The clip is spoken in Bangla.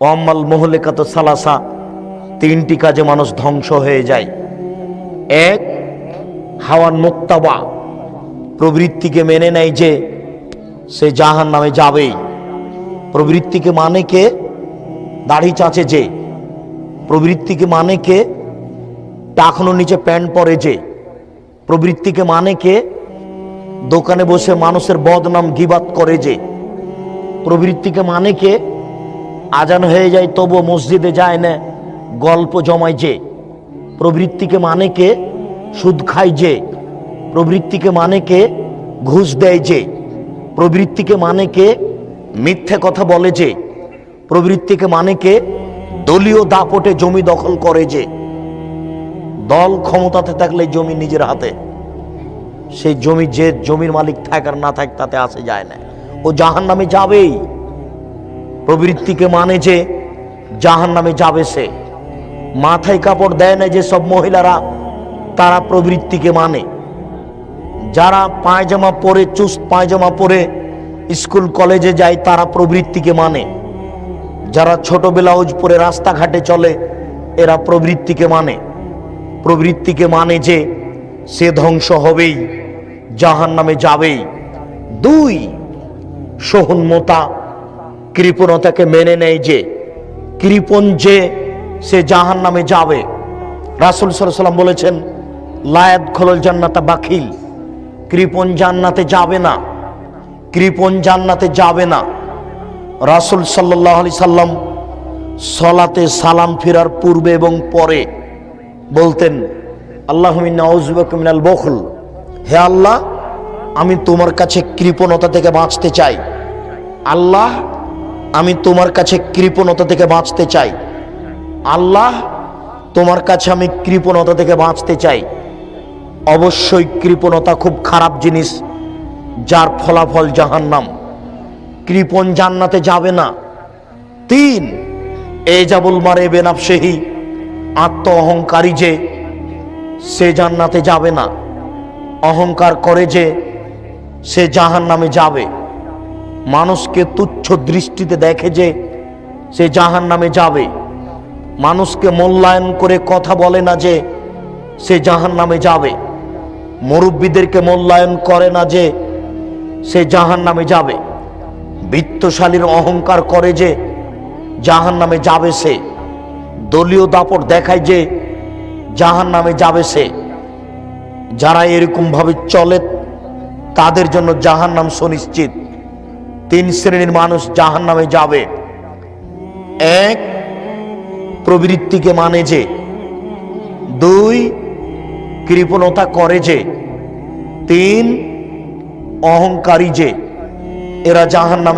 ওয়াম্মাল মুহলিকাতু সালাসা, তিনটি কাজে মানুষ ধ্বংস হয়ে যায়। এক, হাওয়ান মুত্তাবা, প্রবৃত্তিকে মেনে নেয় যে সে জাহান্নামে যাবেই। প্রবৃত্তিকে মানে কে? দাড়ি চাচে যে। প্রবৃত্তিকে মানে কে? টাকনো নিচে প্যান্ট পরে যে। প্রবৃত্তিকে মানে কে? দোকানে বসে মানুষের বদনাম গিবাত করে যে। প্রবৃত্তিকে মানে কে? আজান হয়ে যায় তবু মসজিদে যায় না, গল্প জমায় যে। প্রবৃত্তিকে মানে কে? সুদ খায় যে। প্রবৃত্তিকে মানে কে? ঘুষ দেয় যে। প্রবৃত্তিকে মানে কে? মিথ্যে কথা বলে যে। প্রবৃত্তিকে মানে কে? দলীয় দাপটে জমি দখল করে যে। দল ক্ষমতাতে থাকলে জমি নিজের হাতে, সেই জমি যে জমির মালিক থাক আর না থাক তাতে আসে যায় না, ও জাহান্নামে যাবেই। প্রবৃত্তিকে মানে যে জাহান্নামে যাবে সে। মাথায় কাপড় দেয় না যে সব মহিলারা, তারা প্রবৃত্তিকে মানে। যারা পায়জামা পরে, চুস্ত পায়জামা পরে স্কুল কলেজে যায়, তারা প্রবৃত্তিকে মানে। যারা ছোট ব্লাউজ পরে রাস্তাঘাটে চলে, এরা প্রবৃত্তিকে মানে। প্রবৃত্তিকে মানে যে সে ধ্বংস হবেই, জাহান্নামে যাবেই। দুই, সহনমতা, কৃপণতাকে মেনে নেয় যে। কৃপণ যে সে জাহান্নামে যাবে। রাসূল সাল্লাল্লাহু আলাইহি ওয়াসাল্লাম বলেছেন, লা ইয়াদখুলুল জান্নাতা বাখিল, কৃপণ জান্নাতে যাবে না। কৃপণ জান্নাতে যাবে না। রাসূল সাল্লাল্লাহু আলাইহি সাল্লাম সালাতে সালাম ফেরার পূর্বে এবং পরে বলতেন, আল্লাহুম্মা ইন্নী আউযু বিকা মিনাল বুখল, হে আল্লাহ, আমি তোমার কাছে কৃপণতা থেকে বাঁচতে চাই। আল্লাহ, আমি তোমার কাছে কৃপণতা থেকে বাঁচতে চাই। আল্লাহ, তোমার কাছে আমি কৃপণতা থেকে বাঁচতে চাই। অবশ্যই কৃপণতা খুব খারাপ জিনিস, যার ফলাফল জাহান্নাম। কৃপণ জান্নাতে যাবে না। তিন, এজাবুল মারে বেনাফসেহি, আত্ম অহংকারী যে সে জান্নাতে যাবে না। অহংকার করে যে সে জাহান্নামে যাবে। মানুষকে তুচ্ছ দৃষ্টিতে দেখে যে সে জাহান্নামে যাবে। মানুষকে মূল্যায়ন করে কথা বলে না যে সে জাহান্নামে যাবে। মুরব্বীদেরকে মূল্যায়ন করে না যে সে জাহান্নামে যাবে। বিত্তশালীর অহংকার করে যে জাহান্নামে যাবে সে। দলীয় দাপট দেখায় যে জাহান্নামে যাবে সে। যারা এরকম ভাবে চলে তাদের জন্য জাহান্নাম সুনিশ্চিত। তিন শ্রেণীর মানুষ জাহান্নামে যাবে। এক, প্রবৃত্তিকে মানে যে। দুই, কৃপণতা করে যে। তিন, অহংকারী যে। এরা জাহান্নামে